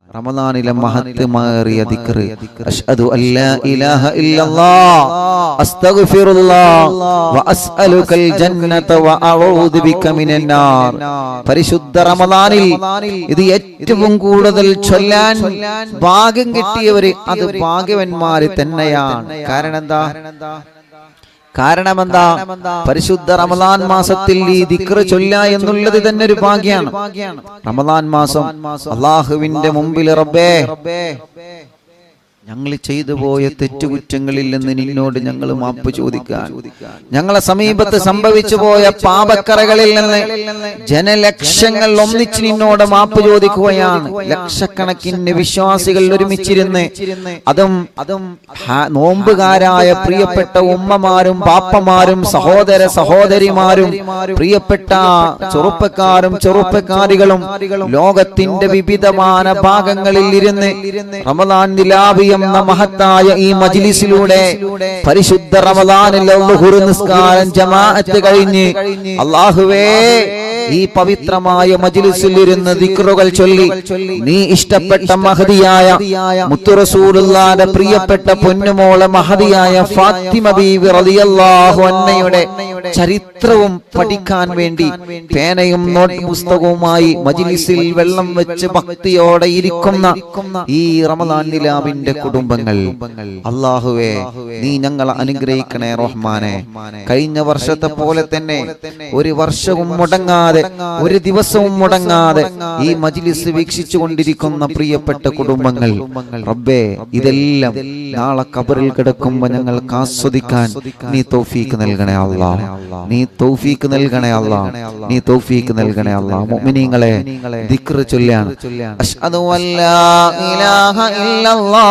റമദാനിലെ മഹത്വമേറിയ ദിക്ർ അശ്ഹദു അല്ലാ ഇലാഹ ഇല്ലല്ലാഹ് അസ്തഗ്ഫിറുല്ലാഹ് വ അസ്അലുകൽ ജന്നത വ അഊദു ബിക മിനൻ നാർ. പരിശുദ്ധ റമദാനിൽ ഇത് ഏറ്റവും കൂടുതൽ ചൊല്ലാൻ ഭാഗ്യം കിട്ടിയവർ അത് ഭാഗ്യവാന്മാർ തന്നെയാണ്. കാരണമെന്താ? പരിശുദ്ധ റമദാൻ മാസത്തിൽ ഈ ദിക്ർ ചൊല്ല എന്നുള്ളത് തന്നെ ഒരു ഭാഗ്യമാണ്. റമദാൻ മാസം അല്ലാഹുവിന്റെ മുമ്പിൽ റബ്ബേ, ഞങ്ങൾ ചെയ്തു പോയ തെറ്റുകുറ്റങ്ങളിൽ നിന്ന് നിന്നോട് ഞങ്ങൾ മാപ്പ് ചോദിക്കാൻ, ഞങ്ങളെ സമീപത്ത് സംഭവിച്ചു പോയ പാപക്കറകളിൽ നിന്ന് ജനലക്ഷങ്ങൾ ഒന്നിച്ച് നിന്നോട് മാപ്പ് ചോദിക്കുകയാണ്. ലക്ഷക്കണക്കിന് വിശ്വാസികൾ ഒരുമിച്ചിരുന്ന്, അതും നോമ്പുകാരായ പ്രിയപ്പെട്ട ഉമ്മമാരും പാപ്പമാരും സഹോദര സഹോദരിമാരും പ്രിയപ്പെട്ട ചെറുപ്പക്കാരും ചെറുപ്പക്കാരികളും ലോകത്തിന്റെ വിവിധമായ ഭാഗങ്ങളിൽ ഇരുന്ന് റമദാൻ നിലാവി എന്ന മഹത്തായ ഈ മജ്ലിസിലൂടെ പരിശുദ്ധ റമദാനിൽ ളുഹുർ നിസ്കാരം ജമാഅത്ത് കഴിഞ്ഞ് അല്ലാഹുവേ ഈ പവിത്രമായ മജ്ലിസിൽ ഇരുന്ന് ദിക്റുകൾ ചൊല്ലി നീ ഇഷ്ടപ്പെട്ട മഹദിയായ മുത്തു റസൂലുള്ളാഹിന്റെ പ്രിയപ്പെട്ട പൊന്നുമോളെ മഹദിയായ ഫാത്തിമ ബീവി റളിയല്ലാഹു അൻഹയുടെ ചരിത്രവും പഠിക്കാൻ വേണ്ടി പേനയും നോട്ട് പുസ്തകവുമായി മജ്ലിസിൽ വെള്ളം വെച്ച് ഭക്തിയോടെ ഇരിക്കുന്ന ഈ റമദാൻ നിലാവിന്റെ കുടുംബങ്ങൾ, അല്ലാഹുവേ നീ ഞങ്ങളെ അനുഗ്രഹിക്കണേ റഹ്മാനെ. കഴിഞ്ഞ വർഷത്തെ പോലെ തന്നെ ഒരു വർഷവും മുടങ്ങാതെ, ഒരു ദിവസവും മുടങ്ങാതെ ഈ മജ്ലിസ് വീക്ഷിച്ചു കൊണ്ടിരിക്കുന്ന പ്രിയപ്പെട്ട കുടുംബങ്ങൾ, റബ്ബേ ഇതെല്ലാം നാളെ ഖബറിൽ കിടക്കുമ്പോൾ ഞങ്ങൾക്ക് ആസ്വദിക്കാൻ നീ തൗഫീഖ് നൽകണേ അല്ലാഹ്, നീ തൗഫീഖ് നൽകണേ അല്ലാഹ്, നീ തൗഫീഖ് നൽകണേ അല്ലാഹ്. മുഅ്മിനീങ്ങളെ ദിക്ർ ചൊല്ലാണ്. അശ്ഹദു അല്ലാ ഇലാഹ ഇല്ലല്ലാഹ്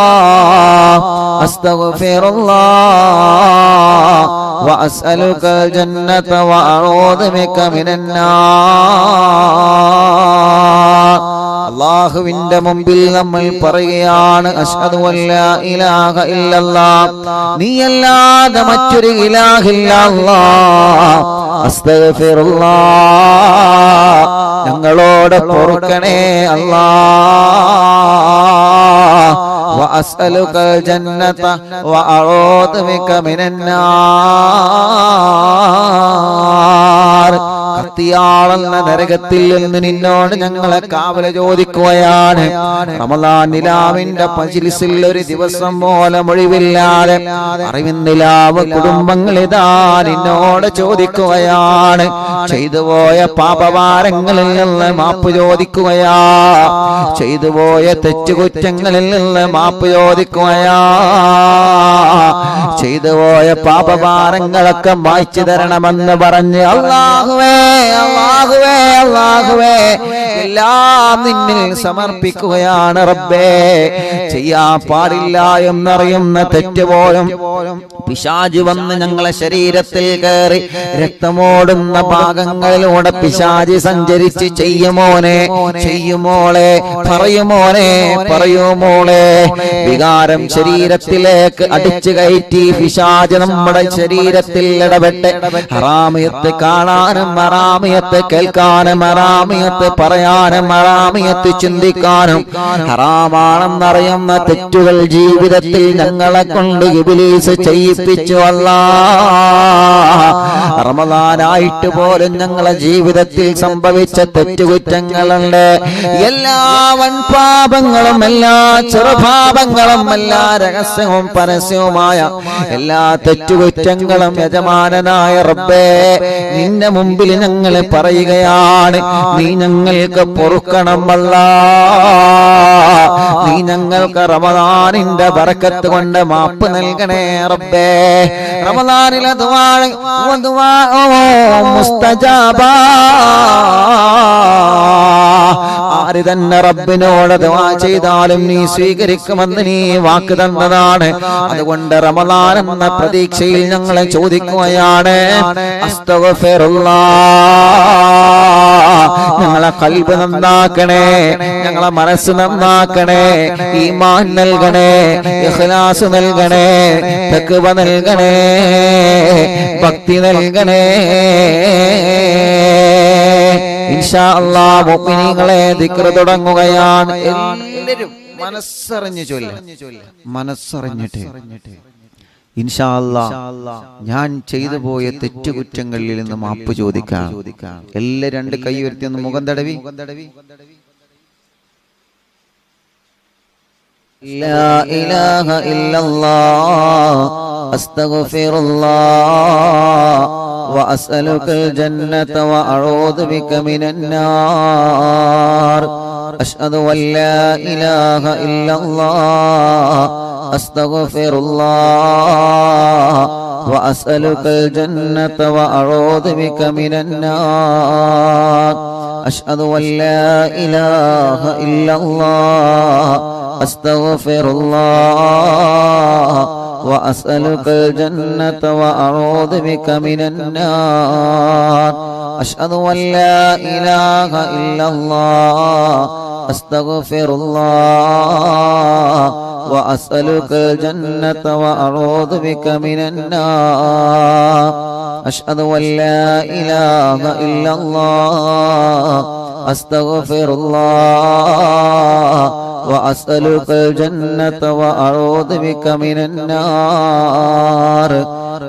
അസ്തഗ്ഫിറുല്ലാഹ് വ അസ്അലുകൽ ജന്നത വ അഊദു ബിക മിനൻ നാർ. അല്ലാഹുവിന്റെ മുമ്പിൽ നമ്മൾ പറയുകയാണ്, അശ്ഹദു അല്ലാ ഇലാഹ ഇല്ലല്ലാഹ്, നീയല്ലാതെ മറ്റൊരു ഇലാഹില്ല അല്ലാഹ്, അസ്തഗ്ഫിറുല്ലാഹ് ഞങ്ങളോട് പൊറുക്കണേ അല്ലാഹ്, വ അസ്അലുകൽ ജന്നത വ അഊദു ബിക മിനൻ നാർ. കത്തിയാളുന്ന നരകത്തിൽ നിന്ന് നിന്നോട് ഞങ്ങളെ കാവല ചോദിക്കുകയാണ്. റമദാൻ നിലാവിന്റെ മജ്ലിസിൽ ഒരു ദിവസം പോലെ ഒഴിവില്ലാതെ അറിവിൻ നിലാവ് കുടുംബങ്ങൾ ഇതാ നിന്നോട് ചോദിക്കുകയാണ്. ചെയ്തുപോയ പാപഭാരങ്ങളിൽ നിന്ന് മാപ്പ് ചോദിക്കുകയാ, ചെയ്തുപോയ തെറ്റുകുറ്റങ്ങളിൽ നിന്ന് മാപ്പ് ചോദിക്കുകയാ, ചെയ്തുപോയ പാപഭാരങ്ങളൊക്കെ മായ്ച്ചു തരണമെന്ന് പറഞ്ഞ് അല്ലാഹുവേ അല്ലാഹുവേ അല്ലാഹുവേ എല്ലാം നിന്നിൽ സമർപ്പിക്കുകയാണ് റബ്ബേ. ചെയ്യാൻ പാടില്ല എന്നറിയുന്ന തെറ്റുപോലും പിശാച് വന്ന് ഞങ്ങളെ ശരീരത്തിൽ കയറി രക്തമോടുന്ന ഭാഗങ്ങളിലൂടെ പിശാച് സഞ്ചരിച്ച് ചെയ്യുമോനെ ചെയ്യുമോളെ പറയുമോനെ പറയുമോളെ വികാരം ശരീരത്തിലേക്ക് അടിച്ചു കയറ്റി പിശാച് നമ്മുടെ ശരീരത്തിൽ ഇടപെട്ട് ഹറാമിയത്ത് കാണാനും ഹറാമിയത്ത് കേൾക്കാനും ഹറാമിയത്ത് പറയാനും ഹറാമിയത്ത് ചിന്തിക്കാനും ഹറാമാണെന്നറിയുന്ന തെറ്റുകൾ ജീവിതത്തിൽ ഞങ്ങളെ കൊണ്ട് ഇബ്ലീസ് ചെയ്യിപ്പിച്ചു അല്ലാഹ്. റമദാനായിട്ട് പോലും ഞങ്ങളെ ജീവിതത്തിൽ സംഭവിച്ച തെറ്റുകുറ്റങ്ങളുണ്ട്. എല്ലാ വൻപാപങ്ങളും എല്ലാ ചെറുപാപങ്ങളും എല്ലാ രഹസ്യവും പരസ്യവുമായ എല്ലാ തെറ്റുകുറ്റങ്ങളും യജമാനനായ റബ്ബേ നിന്റെ മുമ്പിൽ ഞങ്ങൾ പറയുകയാണ്. നീ ഞങ്ങൾക്ക് പൊറുക്കണം അല്ലാഹ്, നീ ഞങ്ങൾക്ക് റമദാനിന്റെ ബറക്കത്ത് കൊണ്ട് മാപ്പ് നൽകണേ റബ്ബേ. റമദാനിലെ ദുആ മുസ്തജാബ, ആര് തന്നെ റബ്ബിനോട് ദുആ ചെയ്താലും നീ സ്വീകരിക്കുമെന്ന് നീ വാക്ക് തന്നതാണ്. അതുകൊണ്ട് റമദാൻ എന്ന പ്രതീക്ഷയിൽ ഞങ്ങളെ ചോദിക്കുകയാണ്, അസ്തഗ്ഫിറുല്ലാഹ് ഞങ്ങളെ ഖൽബ് നന്നാക്കണേ, ഞങ്ങളെ മനസ്സ് നന്നാക്കണേ, ഈമാൻ നൽകണേ, ഇഖ്ലാസ് നൽകണേ, തഖ്വ നൽകണേ, ഭക്തി നൽകണേ. ഇൻഷാ അല്ലാഹ് മുഅ്മിനീങ്ങളെ ദിക്ർ തുടങ്ങുകയാണ്. എല്ലാവരും മനസ്സറിഞ്ഞു മനസ്സറിഞ്ഞിട്ട് ഇൻഷാ അല്ലാഹ് ഞാൻ ചെയ്തു പോയ തെറ്റുകുറ്റങ്ങളിൽ നിന്ന് മാപ്പ് ചോദിക്കാം. എല്ലാ രണ്ട് കൈ ഉയർത്തി ഒന്ന് മുഖം തടവി. ലാ ഇലാഹ ഇല്ലല്ലാഹ് അസ്തഗ്ഫിറുല്ലാഹ് വഅസ്അലുകൽ ജന്നത വഅഊദു ബിക മിനന്നാർ അഷ്ഹദു അൻ ലാ ഇലാഹ ഇല്ലല്ലാഹ് അസ്തഗ്ഫിറുല്ലാഹ് വഅസ്അലുകൽ ജന്നത വഅഊദു ബിക മിനന്നാർ അഷ്ഹദു അൻ ലാ ഇലാഹ ഇല്ലല്ലാഹ് അസ്തഗ്ഫിറുല്ലാഹ് വഅസ്അലുകൽ ജന്നത വഅഊദു ബിക മിനന്നാർ അഷ്ഹദു അൻ ലാ ഇലാഹ ഇല്ലല്ലാഹ് അസ്തഗ്ഫിറുല്ലാഹ് വഅസ്അലുകൽ ജന്നത വഅഊദു ബിക മിനന്നാർ അഷ്ഹദു അൻ ലാ ഇലാഹ ഇല്ലല്ലാഹ് അസ്തഗ്ഫിറുല്ലാഹ് വഅസ്അലുകൽ ജന്നത വഅഊദു ബിക മിനന്നാർ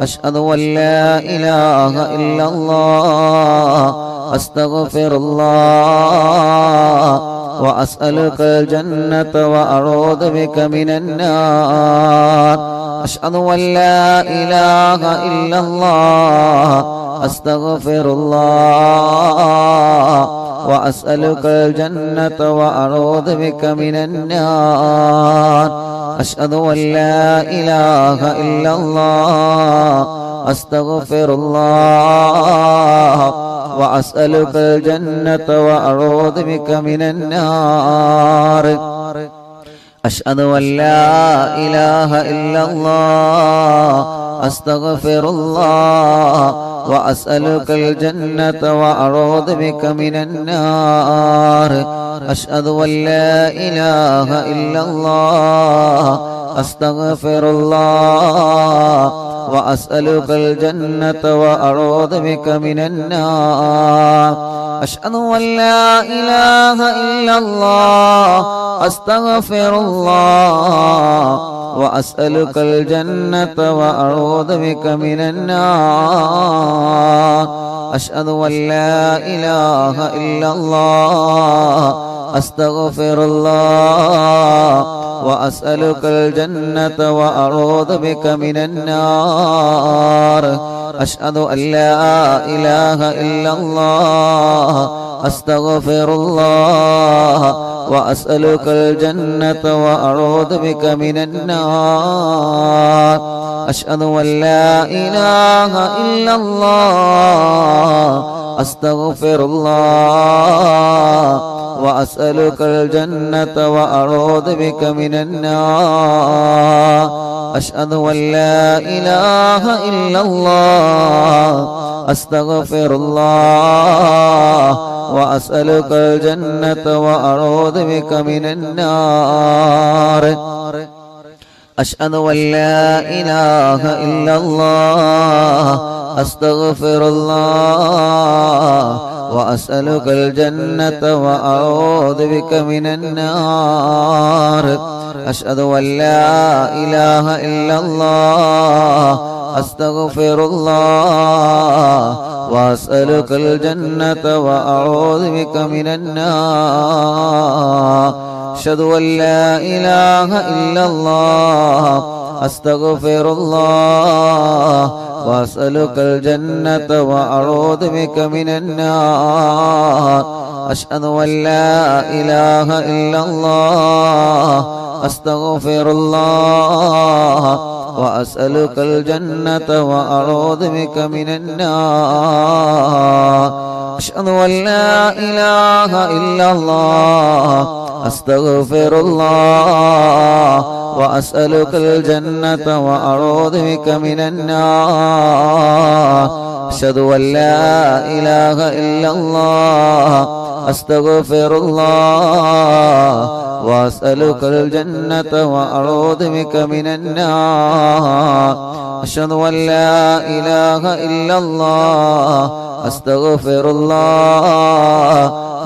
അഷ്ഹദു അൻ ലാ ഇലാഹ ഇല്ലല്ലാഹ് അസ്തഗ്ഫിറുല്ലാഹ് വഅസ്അലുകൽ ജന്നത വഅഊദു ബിക മിനന്നാർ അഷ്ഹദു അൻ ലാ ഇലാഹ ഇല്ലല്ലാഹ് അസ്തഗ്ഫിറുല്ലാഹ് വഅസ്അലുകൽ ജന്നത വഅഊദു ബിക മിനന്നാർ അഷ്ഹദു അൻ ലാ ഇലാഹ ഇല്ലല്ലാഹ് അസ്തഗ്ഫിറുല്ലാഹ് വഅസ്അലുകൽ ജന്നത വഅഊദു ബിക മിനന്നാർ അഷ്ഹദു അൻ ലാ ഇലാഹ ഇല്ലല്ലാഹ് അസ്തഗ്ഫിറുല്ലാഹ് വഅസ്അലുകൽ ജന്നത വഅഊദു ബിക മിനന്നാർ അഷ്ഹദു അൻ ലാ ഇലാഹ ഇല്ലല്ലാഹ് അസ്തഗ്ഫിറുല്ലാഹ് വഅസ്അലുകൽ ജന്നത വഅഊദു ബിക മിനന്നാർ അഷ്ഹദു അൻ ലാ ഇലാഹ ഇല്ലല്ലാഹ് അസ്തഗ്ഫിറുല്ലാഹ് വഅസ്അലുകൽ ജന്നത വഅഊദു ബിക മിനന്നാർ അഷ്ഹദു അൻ ലാ ഇലാഹ ഇല്ലല്ലാഹ് അസ്തഗ്ഫിറുല്ലാഹ് വഅസ്അലുകൽ ജന്നത വഅഊദു ബിക മിനന്നാർ അഷ്ഹദു അൻ ലാ ഇലാഹ ഇല്ലല്ലാഹ് അസ്തഗ്ഫിറുല്ലാഹ് വഅസ്അലുകൽ ജന്നത വഅഊദു ബിക മിനന്നാർ അഷ്ഹദു അൻ ലാ ഇലാഹ ഇല്ലല്ലാഹ് അസ്തഗ്ഫിറുല്ലാഹ് വഅസ്അലുകൽ ജന്നത വഅഊദു ബിക മിനന്നാർ അഷ്ഹദു അൻ ലാ ഇലാഹ ഇല്ലല്ലാഹ് അസ്തഗ്ഫിറുല്ലാഹ് വഅസ്അലുകൽ ജന്നത വഅഊദു ബിക മിനന്നാർ അഷ്ഹദു അൻ ലാ ഇലാഹ ഇല്ലല്ലാഹ് അസ്തഗ്ഫിറുല്ലാഹ് വഅസ്അലുകൽ ജന്നത വഅഊദു ബിക മിനന്നാർ അഷ്ഹദു അൻ ലാ ഇലാഹ ഇല്ലല്ലാഹ് അസ്തഗ്ഫിറുല്ലാഹ് വഅസ്അലുകൽ ജന്നത വഅഊദു ബിക മിനന്നാർ അഷ്ഹദു അൻ ലാ ഇലാഹ ഇല്ലല്ലാഹ് അസ്തഗ്ഫിറുല്ലാഹ് വഅസ്അലുകൽ ജന്നത വഅഊദു ബിക മിനന്നാർ അഷ്ഹദു അൻ ലാ ഇലാഹ ഇല്ലല്ലാഹ് അസ്തഗ്ഫിറുല്ലാഹ് വഅസ്അലുകൽ ജന്നത വഅഊദു ബിക മിനന്നാർ അഷ്ഹദു അൻ ലാ ഇലാഹ ഇല്ലല്ലാഹ് അസ്തഗ്ഫിറുല്ലാഹ് വഅസ്അലുകൽ ജന്നത വഅഊദു ബിക മിനന്നാർ അഷ്ഹദു അൻ ലാ ഇലാഹ ഇല്ലല്ലാഹ് അസ്തഗ്ഫിറുല്ലാഹ് വഅസ്അലുകൽ ജന്നത വഅഊദു ബിക മിനന്നാർ അഷ്ഹദു അൻ ലാ ഇലാഹ ഇല്ലല്ലാഹ് അസ്തഗ്ഫിറുല്ലാഹ്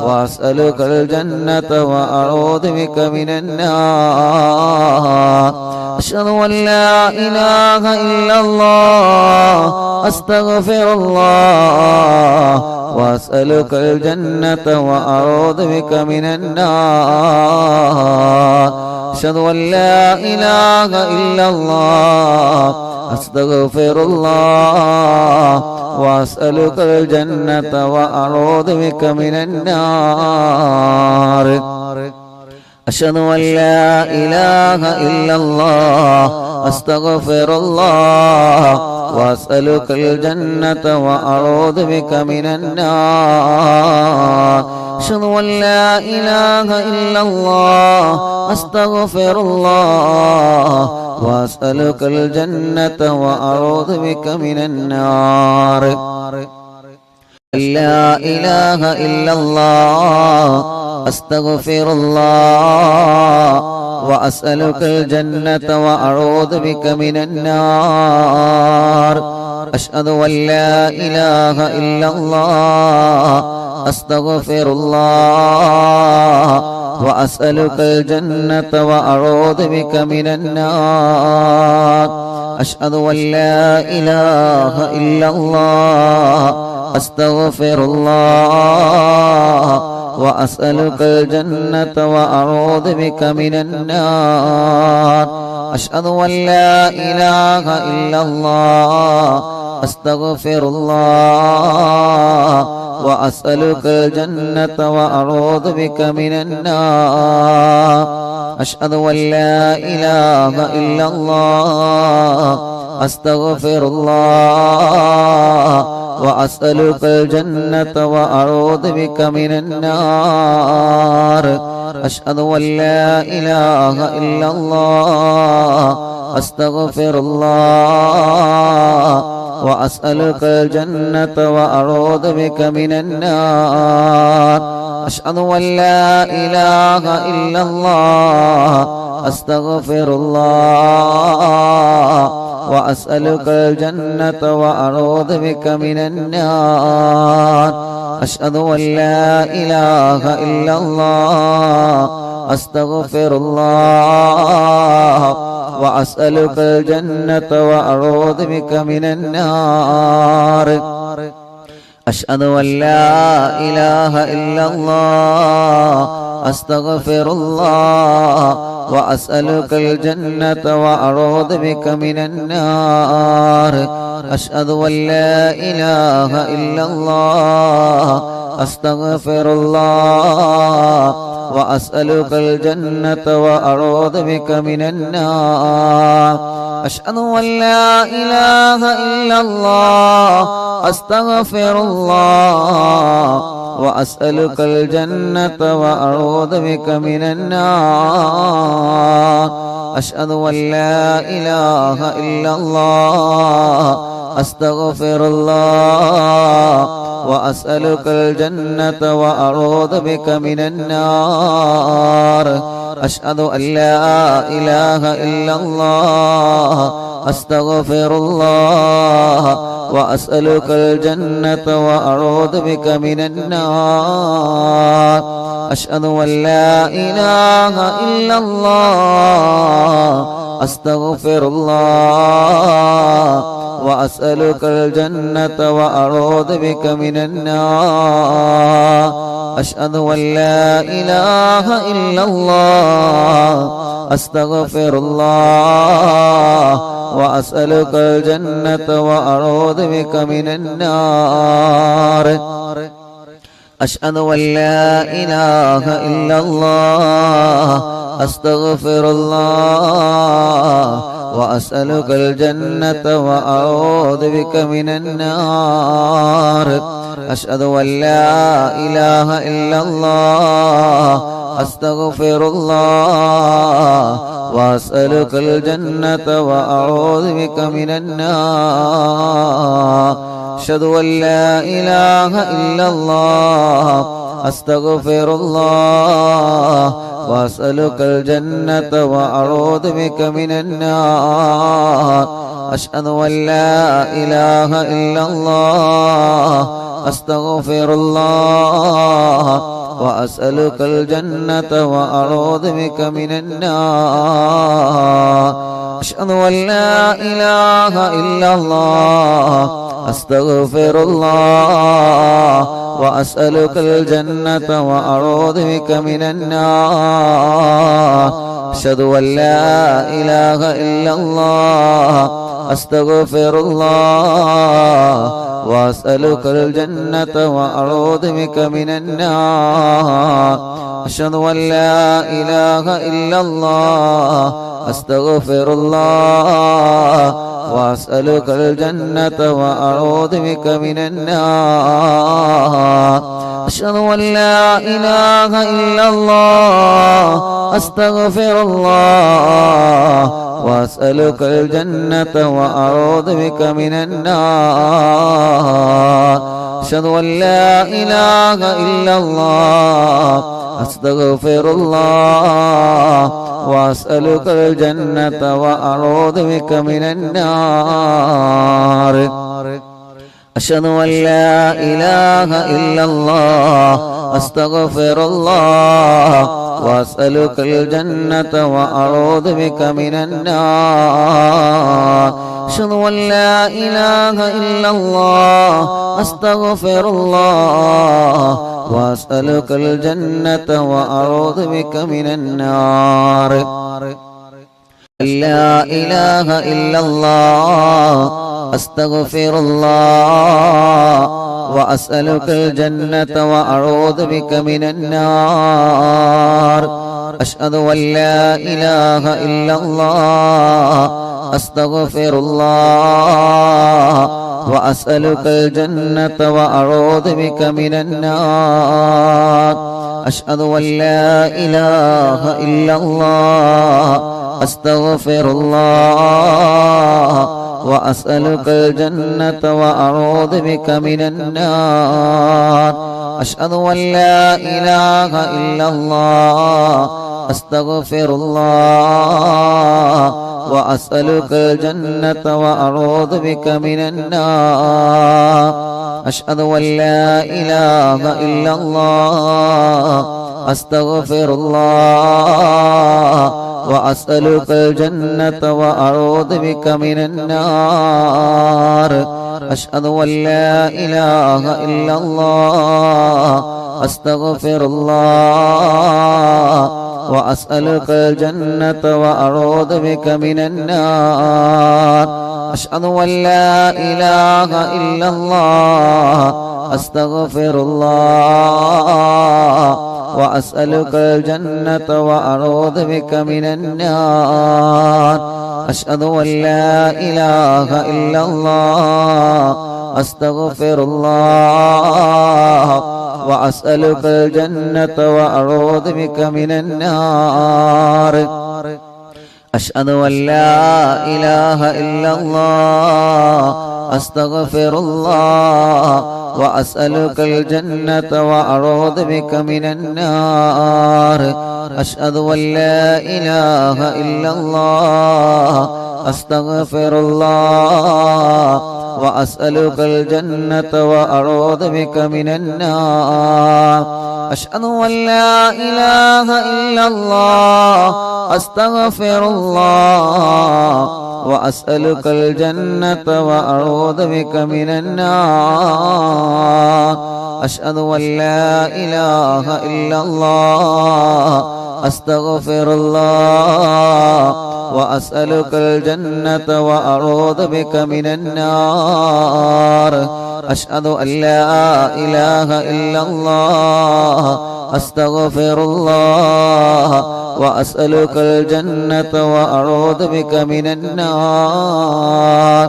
വഅസ്അലുകൽ ജന്നത വഅഊദു ബിക മിനന്നാർ അശ്ഹദു അൻ ലാ ഇലാഹ ഇല്ലല്ലാഹ് അസ്തഗ്ഫിറുല്ലാഹ് വഅസ്അലുകൽ ജന്നത വഅഊദു ബിക മിനന്നാർ അശ്ഹദു അൻ ലാ ഇലാഹ ഇല്ലല്ലാഹ് അസ്തഗ്ഫിറുല്ലാഹ് വഅസ്അലുകൽ ജന്നത വഅഊദു ബിക മിനന്നാർ അശ്ഹദു അൻ ലാ ഇലാഹ ഇല്ലല്ലാഹ് അസ്തഗ്ഫിറുല്ലാഹ് വഅസ്അലുകൽ ജന്നത വഅഊദു ബിക മിനന്നാർ അശ്ഹദു അൻ ലാ ഇലാഹ ഇല്ലല്ലാഹ് അസ്തഗ്ഫിറുല്ലാഹ് വഅസ്അലുകൽ ജന്നത വഅഊദു ബിക മിനന്നാർ ലാ ഇലാഹ ഇല്ലല്ലാഹ് അസ്തഗ്ഫിറുല്ലാഹ് വഅസ്അലുകൽ ജന്നത വഅഊദു ബിക മിനന്നാർ അശ്ഹദു അൻ ലാ ഇലാഹ ഇല്ലല്ലാഹ് അസ്തഗ്ഫിറുല്ലാഹ് വഅസ്അലുകൽ ജന്നത വഅഊദു ബിക മിനന്നാർ അശ്ഹദു അൻ ലാ ഇലാഹ ഇല്ലല്ലാഹ് അസ്തഗ്ഫിറുല്ലാഹ് വഅസ്അലുകൽ ജന്നത വഅഊദു ബിക മിനന്നാർ അശ്ഹദു അൻ ലാ ഇലാഹ ഇല്ലല്ലാഹ് അസ്തഗ്ഫിറുല്ലാഹ് വഅസ്അലുകൽ ജന്നത വഅഊദു ബിക മിനന്നാർ അശ്ഹദു അൻ ലാ ഇലാഹ ഇല്ലല്ലാഹ് അസ്തഗ്ഫിറുല്ലാഹ് വഅസ്അലുകൽ ജന്നത വഅഊദു ബിക മിനന്നാർ അശ്ഹദു അൻ ലാ ഇലാഹ ഇല്ലല്ലാഹ് അസ്തഗ്ഫിറുല്ലാഹ് വഅസ്അലുകൽ ജന്നത വഅഊദു ബിക മിനന്നാർ അശ്ഹദു അൻ ലാ ഇലാഹ ഇല്ലല്ലാഹ് അസ്തഗ്ഫിറുല്ലാഹ് വഅസ്അലുകൽ ജന്നത വഅഊദു ബിക മിനന്നാർ അശ്ഹദു അൻ ലാ ഇലാഹ ഇല്ലല്ലാഹ് അസ്തഗ്ഫിറുല്ലാഹ് വഅസ്അലുകൽ ജന്നത വഅഊദു ബിക മിനന്നാർ അശ്ഹദു അൻ ലാ ഇലാഹ ഇല്ലല്ലാഹ് അസ്തഗ്ഫിറുല്ലാഹ് വഅസ്അലുകൽ ജന്നത വഅഊദു ബിക മിനന്നാർ അശ്ഹദു അൻ ലാ ഇലാഹ ഇല്ലല്ലാഹ് അസ്തഗ്ഫിറുല്ലാഹ് വഅസ്അലുകൽ ജന്നത വഅഊദു ബിക മിനന്നാർ അശ്ഹദു അൻ ലാ ഇലാഹ ഇല്ലല്ലാഹ് അസ്തഗ്ഫിറുല്ലാഹ് വഅസ്അലുകൽ ജന്നത വഅഊദു ബിക മിനന്നാർ അശ്ഹദു അൻ ലാ ഇലാഹ ഇല്ലല്ലാഹ് അസ്തഗ്ഫിറുല്ലാഹ് വഅസ്അലുകൽ ജന്നത വഅഊദു ബിക മിനന്നാർ അശ്ഹദു അൻ ലാ ഇലാഹ ഇല്ലല്ലാഹ് അസ്തഗ്ഫിറുല്ലാഹ് വഅസ്അലുകൽ ജന്നത വഅഊദു ബിക മിനന്നാർ അശ്ഹദു അൻ ലാ ഇലാഹ ഇല്ലല്ലാഹ് അസ്തഗ്ഫിറുല്ലാഹ് വഅസ്അലുകൽ ജന്നത വഅഊദു ബിക മിനന്നാർ അശ്ഹദു അൻ ലാ ഇലാഹ ഇല്ലല്ലാഹ് അസ്തഗ്ഫിറുല്ലാഹ് വഅസ്അലുകൽ ജന്നത വഅഊദു ബിക മിനന്നാർ അശ്ഹദു അൻ ലാ ഇലാഹ ഇല്ലല്ലാഹ് അസ്തഗ്ഫിറുല്ലാഹ് വഅസ്അലുകൽ ജന്നത വഅഊദു ബിക മിനന്നാർ അശ്ഹദു അൻ ലാ ഇലാഹ ഇല്ലല്ലാഹ് അസ്തഗ്ഫിറുല്ലാഹ് വഅസ്അലുകൽ ജന്നത വഅഊദു ബിക മിനന്നാർ അശ്ഹദു അൻ ലാ ഇലാഹ ഇല്ലല്ലാഹ് അസ്തഗ്ഫിറുല്ലാഹ് വഅസ്അലുകൽ ജന്നത വഅഊദു ബിക മിനന്നാർ അശ്ഹദു അൻ ലാ ഇലാഹ ഇല്ലല്ലാഹ് അസ്തഗ്ഫിറുല്ലാഹ വഅസ്അലുകൽ ജന്നത വഅഊദു ബിക മിനന്നാർ അഷ്ഹദു അൻ ലാ ഇലാഹ ഇല്ലല്ലാഹ് അസ്തഗ്ഫിറുല്ലാഹ വഅസ്അലുകൽ ജന്നത വഅഊദു ബിക മിനന്നാർ അഷ്ഹദു അൻ ലാ ഇലാഹ ഇല്ലല്ലാഹ് അസ്തഗ്ഫിറുല്ലാഹ വഅസ്അലുകൽ ജന്നത വഅഊദു ബിക മിനന്നാർ അഷ്ഹദു അൻ ലാ ഇലാഹ ഇല്ലല്ലാഹ് അസ്തഗ്ഫിറുല്ലാഹ വഅസ്അലുകൽ ജന്നത വഅഊദു ബിക മിനന്നാർ അഷ്ഹദു അൻ ലാ ഇലാഹ ഇല്ലല്ലാഹ് അസ്തഗ്ഫിറുല്ലാഹ വഅസ്അലുകൽ ജന്നത വഅഊദു ബിക മിനന്നാർ അഷ്ഹദു അൻ ലാ ഇലാഹ ഇല്ലല്ലാഹ് അസ്തഗ്ഫിറുല്ലാഹ വഅസ്അലുകൽ ജന്നത വഅഊദു ബിക മിനന്നാർ അഷ്ഹദു അൻ ലാ ഇലാഹ ഇല്ലല്ലാഹ് അസ്തഗ്ഫിറുല്ലാഹ വഅസ്അലുകൽ ജന്നത വഅഊദു ബിക മിനന്നാർ അഷ്ഹദു അൻ ലാ ഇലാഹ ഇല്ലല്ലാഹ് അസ്തഗ്ഫിറുല്ലാഹ വഅസ്അലുകൽ ജന്നത വഅഊദു ബിക മിനന്നാർ ലാ ഇലാഹ ഇല്ലല്ലാഹ് അസ്തഗ്ഫിറുല്ലാഹ വഅസ്അലുകൽ ജന്നത വഅഊദു ബിക മിനന്നാർ അഷ്ഹദു അൻ ലാ ഇലാഹ ഇല്ലല്ലാഹ് അസ്തഗ്ഫിറുല്ലാഹ വഅസ്അലുകൽ ജന്നത വഅഊദു ബിക മിനന്നാർ അഷ്ഹദു അൻ ലാ ഇലാഹ ഇല്ലല്ലാഹ് അസ്തഗ്ഫിറുല്ലാഹ വഅസ്അലുകൽ ജന്നത വഅഊദു ബിക മിനന്നാർ അഷ്ഹദു അൻ ലാ ഇലാഹ ഇല്ലല്ലാഹ് അസ്തഗ്ഫിറുല്ലാഹ വഅസ്അലുകൽ ജന്നത വഅഊദു ബിക മിനന്നാർ അഷ്ഹദു അൻ ലാ ഇലാഹ ഇല്ലല്ലാഹ് അസ്തഗ്ഫിറുല്ലാഹ വഅസ്അലുകൽ ജന്നത വഅഊദു ബിക മിനന്നാർ അഷ്ഹദു അൻ ലാ ഇലാഹ ഇല്ലല്ലാഹ് അസ്തഗ്ഫിറുല്ലാഹ വഅസ്അലുകൽ ജന്നത വഅഊദു ബിക മിനന്നാർ അഷ്ഹദു അൻ ലാ ഇലാഹ ഇല്ലല്ലാഹ് അസ്തഗ്ഫിറുല്ലാഹ വഅസ്അലുകൽ ജന്നത വഅഊദു ബിക മിനന്നാർ അഷ്ഹദു അൻ ലാ ഇലാഹ ഇല്ലല്ലാഹ് അസ്തഗ്ഫിറുല്ലാഹ വഅസ്അലുകൽ ജന്നത വഅഊദു ബിക മിനന്നാർ അഷ്ഹദു അൻ ലാ ഇലാഹ ഇല്ലല്ലാഹ് അസ്തഗ്ഫിറുല്ലാഹ വഅസ്അലുകൽ ജന്നത വഅഊദു ബിക മിനന്നാർ അഷ്ഹദു അൻ ലാ ഇലാഹ ഇല്ലല്ലാഹ് അസ്തഗ്ഫിറുല്ലാഹ വഅസ്അലുകൽ ജന്നത വഅഊദു ബിക മിനന്നാർ അഷ്ഹദു അൻ ലാ ഇലാഹ ഇല്ലല്ലാഹ് അസ്തഗ്ഫിറുല്ലാഹ വഅസ്അലുകൽ ജന്നത വഅഊദു ബിക മിനന്നാർ അഷ്ഹദു അൻ ലാ ഇലാഹ ഇല്ലല്ലാഹ് അസ്തഗ്ഫിറുല്ലാഹ വഅസ്അലുകൽ ജന്നത വഅഊദു ബിക മിനന്നാർ അഷ്ഹദു അൻ ലാ ഇലാഹ ഇല്ലല്ലാഹ് അസ്തഗ്ഫിറുല്ലാഹ വഅസ്അലുകൽ ജന്നത വഅഊദു ബിക മിനന്നാർ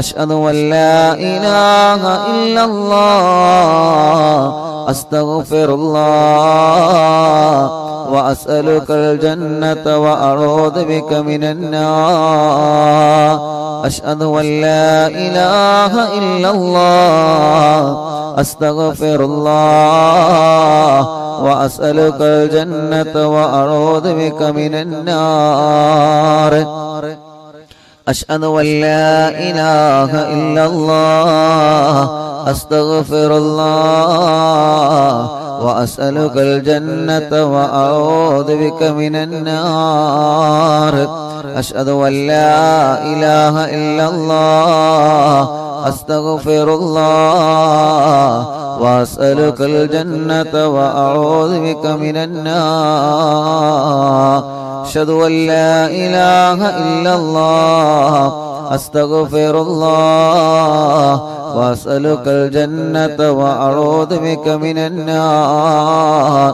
അഷ്ഹദു അൻ ലാ ഇലാഹ ഇല്ലല്ലാഹ് അസ്തഗ്ഫിറുല്ലാഹ വഅസ്അലുകൽ ജന്നത വഅഊദു ബിക മിനന്നാർ അഷ്ഹദു അൻ ലാ ഇലാഹ ഇല്ലല്ലാഹ് അസ്തഗ്ഫിറുല്ലാഹ വഅസ്അലുകൽ ജന്നത വഅഊദു ബിക മിനന്നാർ അഷ്ഹദു അൻ ലാ ഇലാഹ ഇല്ലല്ലാഹ് അസ്തഗ്ഫിറുല്ലാഹ് വഅസ്അലുകൽ ജന്നത വഅഊദു ബിക മിനന്നാർ അഷ്ഹദു അല്ലാ ഇലാഹ ഇല്ലല്ലാഹ് അസ്തഗ്ഫിറുല്ലാഹ് വഅസ്അലുകൽ ജന്നത വഅഊദു ബിക മിനന്നാർ അഷ്ഹദു അല്ലാ ഇലാഹ ഇല്ലല്ലാഹ് അസ്തഗ്ഫിറുല്ലാഹ് വഅസ്അലുകൽ ജന്നത വഅഊദു ബിക മിനന്നാർ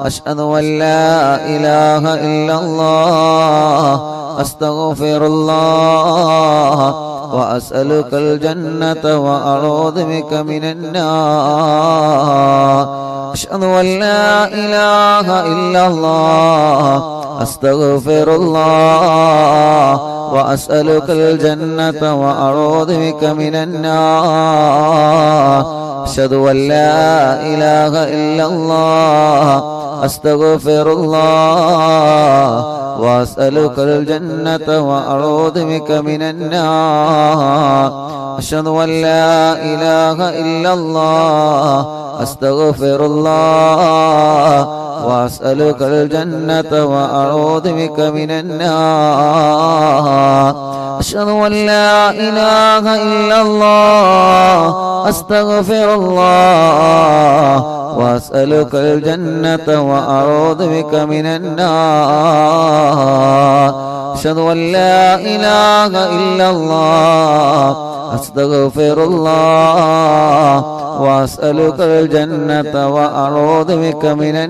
അഷ്ഹദു അല്ലാ ഇലാഹ ഇല്ലല്ലാഹ് അസ്തഗ്ഫിറുല്ലാഹ് വഅസ്അലുകൽ ജന്നത വഅഊദു ബിക മിനന്നാർ അഷ്ഹദു അല്ലാ ഇലാഹ ഇല്ലല്ലാഹ് അസ്തഗ്ഫിറുല്ലാഹ് വഅസ്അലുകൽ ജന്നത വഅഊദു ബിക മിനന്നാർ അഷ്ഹദു അല്ലാ ഇലാഹ ഇല്ലല്ലാഹ് അസ്തഗ്ഫിറുല്ലാഹ് വഅസ്അലുകൽ ജന്നത വഅഊദു ബിക മിനന്നാർ അഷ്ഹദു അല്ലാ ഇലാഹ ഇല്ലല്ലാഹ് അസ്തഗ്ഫിറുല്ലാഹ് വഅസ്അലുകൽ ജന്നത വഅഊദു ബിക മിനന്നാർ അഷ്ഹദു അല്ലാ ഇലാഹ ഇല്ലല്ലാഹ് അസ്തഗ്ഫിറുല്ലാഹ് വഅസ്അലുകൽ ജന്നത വഅഊദു ബിക മിനന്നാർ അഷ്ഹദു അല്ലാ ഇലാഹ ഇല്ലല്ലാഹ് അസ്തഗ്ഫിറുല്ലാഹ് വഅസ്അലുകൽ ജന്നത വഅഊദു ബിക മിനന്നാർ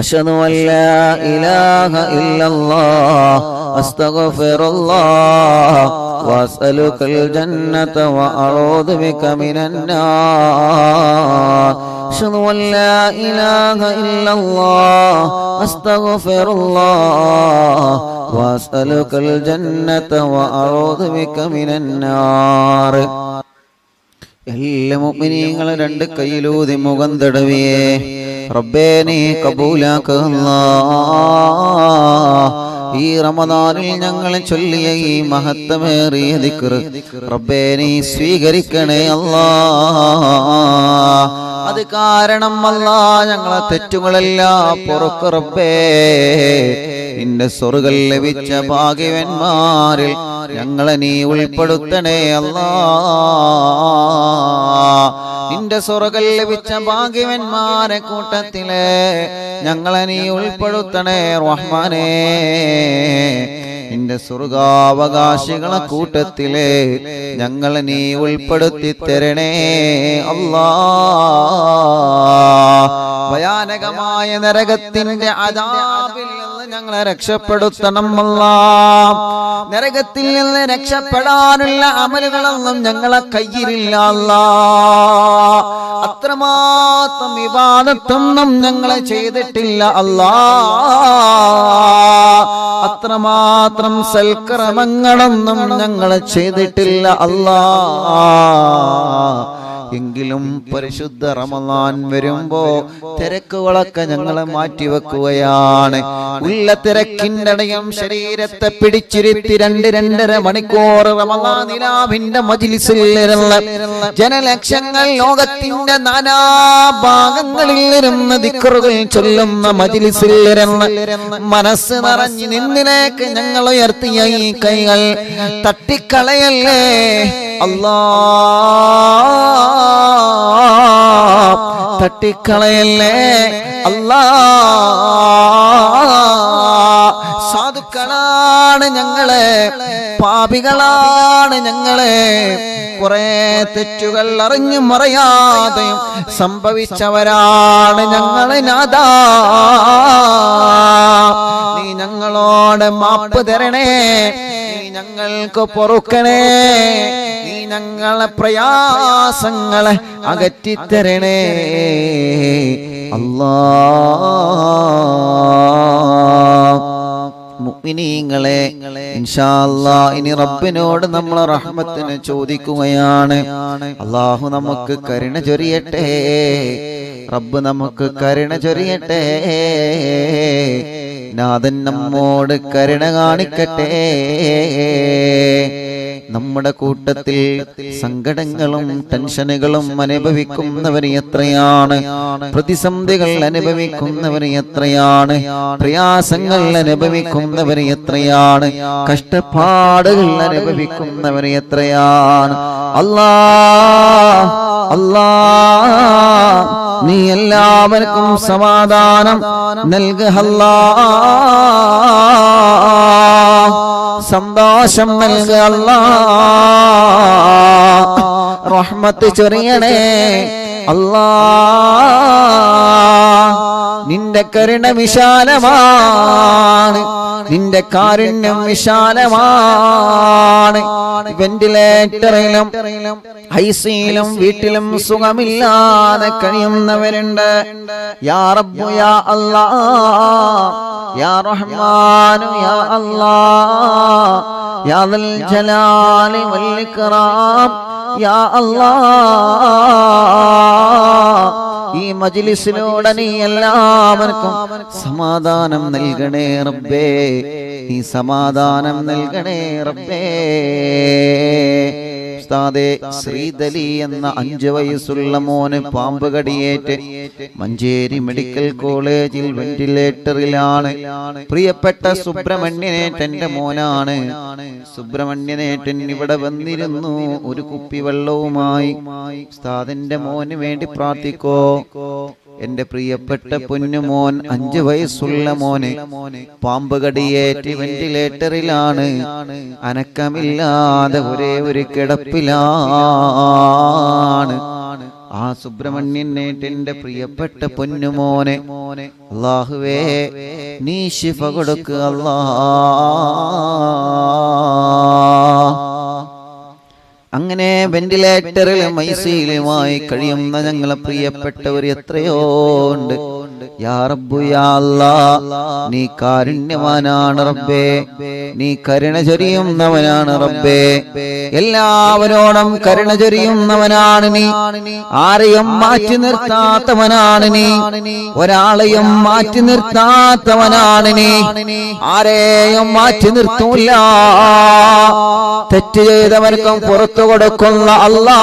അഷ്ഹദു അല്ലാ ഇലാഹ ഇല്ലല്ലാഹ് അസ്തഗ്ഫിറുല്ലാഹ് വഅസ്അലുകൽ ജന്നത വഅഊദു ബിക മിനന്നാർ അഷ്ഹദു അല്ലാ ഇലാഹ ഇല്ലല്ലാഹ് അസ്തഗ്ഫിറുല്ലാഹ് വഅസ്അലുകൽ ജന്നത വഅഊദു ബിക മിനന്നാർ എല്ലാ മുഅ്മിനീങ്ങളും രണ്ട് കൈയിലൂതി മുഖം തടവിയേ റബ്ബേ നീ കബൂലാക്കല്ലാ ഈ റമദാനിൽ ഞങ്ങൾ ചൊല്ലിയ ഈ മഹത്തമേറിയ ദിക്ർ റബ്ബേ നീ സ്വീകരിക്കണേ അല്ലാ അത് കാരണം അല്ലാ ഞങ്ങളെ തെറ്റുകളെല്ലാം പൊറുക്ക് റബ്ബേ നിന്റെ സ്വർഗ്ഗം ലഭിച്ച ഭാഗ്യവാന്മാരിൽ ഞങ്ങളെ നീ ഉൾപ്പെടുത്തണേ അല്ലാ നിന്റെ സ്വർഗ്ഗം ലഭിച്ച ഭാഗ്യവാന്മാരെ കൂട്ടത്തിലെ ഞങ്ങളെ നീ ഉൾപ്പെടുത്തണേ റഹ്മാനേ നിന്റെ സ്വർഗാവകാശികളെ കൂട്ടത്തിലെ ഞങ്ങളെ നീ ഉൾപ്പെടുത്തി തരണേ അല്ലാ ഭയാനകമായ നരകത്തിന്റെ അദാബിൽ നിന്ന് ഞങ്ങളെ രക്ഷപ്പെടുത്തണം അല്ലാ നരകത്തിൽ നിന്ന് രക്ഷപ്പെടാനുള്ള അമലുകളൊന്നും ഞങ്ങളെ കയ്യിലില്ല അല്ലാ അത്രമാത്രം ഇബാദത്തൊന്നും ഞങ്ങളെ ചെയ്തിട്ടില്ല അല്ലാ അത്രമാത്രം സൽക്കർമ്മങ്ങളൊന്നും ഞങ്ങളെ ചെയ്തിട്ടില്ല അല്ലാ എങ്കിലും പരിശുദ്ധ റമളാൻ വരുമ്പോ തിരക്കുകളൊക്കെ ഞങ്ങളെ മാറ്റിവെക്കുകയാണ് ഉള്ള തിരക്കിന്റെ ഇടയും ശരീരത്തെ പിടിച്ചിരുത്തി 2-2.5 മണിക്കൂർ റമളാൻ നിലാവിന്റെ മജ്ലിസിൽ ഇരുന്ന് ജനലക്ഷങ്ങൾ ലോകത്തിന്റെ നാനാഭാഗങ്ങളിൽ ഇരുന്ന് ദിക്റുകൾ ചൊല്ലുന്ന മജ്ലിസിൽ ഇരുന്ന് മനസ്സ് നിറഞ്ഞ് നിന്നിലേക്ക് ഞങ്ങൾ ഉയർത്തിയ ഈ കൈകൾ തട്ടിക്കളയല്ലേ അല്ലാ തട്ടിക്കളയല്ലേ അല്ലാ സാധുക്കളാണ് ഞങ്ങളെ പാപികളാണ് ഞങ്ങളെ കുറെ തെറ്റുകൾ അറിഞ്ഞും അറിയാതെയും സംഭവിച്ചവരാണ് ഞങ്ങളെ നാഥാ നീ ഞങ്ങളോട് മാപ്പ് തരണേ നീ ഞങ്ങൾക്ക് പൊറുക്കണേ നീ ഞങ്ങളെ പ്രയാസങ്ങളെ അകറ്റിത്തരണേ അല്ലാ മുഅ്മിനീങ്ങളെ ഇൻഷാ അല്ലാഹ് ഇനി റബ്ബിനോട് നമ്മൾ റഹ്മത്തിനെ ചോദിക്കുകയാണ് അല്ലാഹു നമുക്ക് കരുണ ചൊരിയട്ടെ റബ്ബ് നമുക്ക് കരുണ ചൊരിയട്ടെ നാഥൻ നമ്മോട് കരുണ കാണിക്കട്ടെ നമ്മുടെ കൂട്ടത്തിൽ സങ്കടങ്ങളും ടെൻഷനുകളും അനുഭവിക്കുന്നവർ എത്രയാണ്, പ്രതിസന്ധികൾ അനുഭവിക്കുന്നവർ എത്രയാണ്, പ്രയാസങ്ങൾ അനുഭവിക്കുന്നവർ എത്രയാണ്, കഷ്ടപ്പാടുകൾ അനുഭവിക്കുന്നവർ എത്രയാണ്. അല്ലാ നീ എല്ലാവർക്കും സമാധാനം നൽകുക അല്ലാ, സന്തോഷം നൽകുക അല്ലാ, റഹ്മത്ത് ചൊരിയണേ അല്ലാ. നിന്റെ കരുണ വിശാലമാണ്, നിന്റെ കാരുണ്യം വിശാലമാണ്. വെന്റിലേറ്ററിലും ഐസിയിലും വീട്ടിലും സുഖമില്ലാതെ കഴിയുന്നവരുണ്ട്. യാ റബ്ബു യാ അല്ലാ, യാ റഹ്മാനു യാ അല്ലാ, യാ ദൽ ജലാലി വൽ ഇക്റാം യാ അല്ലാ. ഈ മജ്ലിസിലൂടെ നീ എല്ലാവർക്കും സമാധാനം നൽകണേ റബ്ബേ, നീ സമാധാനം നൽകണേ റബ്ബേ. ഉസ്താദേ, ശ്രീദലി എന്ന 5 വയസ്സുള്ള മോന് പാമ്പ് കടിയേറ്റ് മഞ്ചേരി മെഡിക്കൽ കോളേജിൽ വെന്റിലേറ്ററിലാണ്. പ്രിയപ്പെട്ട സുബ്രഹ്മണ്യനേട്ടന്റെ മോനാണ്. സുബ്രഹ്മണ്യനേട്ടൻ ഇവിടെ വന്നിരുന്നു ഒരു കുപ്പി വെള്ളവുമായി. ഉസ്താദിന്റെ മോന് വേണ്ടി പ്രാർത്ഥിക്കോ. എന്റെ പ്രിയപ്പെട്ട പൊന്നുമോൻ, 5 വയസ്സുള്ള മോന് പാമ്പ് കടിയേറ്റ് വെന്റിലേറ്ററിലാണ്. അനക്കമില്ലാതെ ഒരേ ഒരു കിടപ്പിലാണ്. ആ സുബ്രഹ്മണ്യനേട്ടന്റെ പ്രിയപ്പെട്ട പൊന്നുമോനെ അല്ലാഹുവേ നീ ശിഫ കൊടുക്കുക അല്ലാ. അങ്ങനെ വെന്റിലേറ്ററിലും ഐസിയിലുമായി കഴിയുന്ന ഞങ്ങളെ പ്രിയപ്പെട്ടവർ എത്രയോ ഉണ്ട്. യാ റബ്ബു യാ അല്ലാ, നീ കാരുണ്യവാനാണ് റബ്ബേ, നീ കരുണ ചൊരിയുന്നവനാണ് റബ്ബേ. എല്ലാവരോടും കരുണ ചൊരിയുന്നവനാണ് നീ, ആരെയും മാറ്റി നിർത്താത്തവനാണ് നീ, ഒരാളെയും മാറ്റി നിർത്താത്തവനാണ് നീ, ആരെയും മാറ്റി നിർത്തൂല. തെറ്റ് ചെയ്തവർക്കും പുറത്തു കൊടുക്കുന്ന അല്ലാ,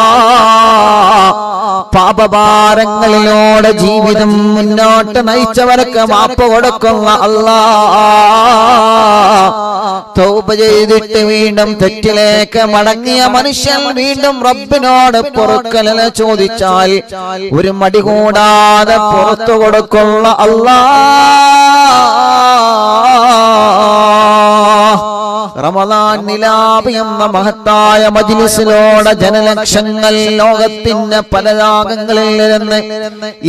പാപഭാരങ്ങളിലൂടെ ജീവിതം മുന്നോട്ട് നയിച്ചവർക്ക് മാപ്പ് കൊടുക്കുന്ന അല്ലാ, തൗബ ചെയ്തിട്ട് വീണ്ടും തെറ്റിലേക്ക് മടങ്ങിയ മനുഷ്യൻ വീണ്ടും റബ്ബിനോട് പൊറുക്കലിനെ ചോദിച്ചാൽ ഒരു മടി കൂടാതെ പുറത്തു കൊടുക്കുന്ന അല്ലാ. റമദാൻ നിലാവ് എന്ന മഹത്തായ മജ്ലിസിലൂടെ ജനലക്ഷങ്ങൾ ലോകത്തിന്റെ പല ഭാഗങ്ങളിൽ നിന്ന്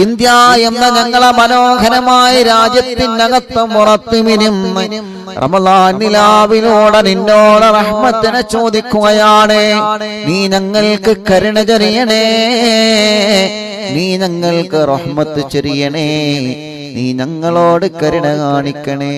ഇന്ത്യ എന്ന ഞങ്ങളെ മനോഹരമായ രാജ്യത്തിനകത്ത് പുറത്തുമിനും റമദാൻ നിലാവിലൂടെ നിന്നോട് റഹ്മത്തിനെ ചോദിക്കുകയാണ്. നീ ഞങ്ങൾക്ക് കരുണ ചൊരിയണേ, നീ ഞങ്ങൾക്ക് റഹ്മത്ത് ചൊരിയണേ, നീ ഞങ്ങളോട് കരുണ കാണിക്കണേ.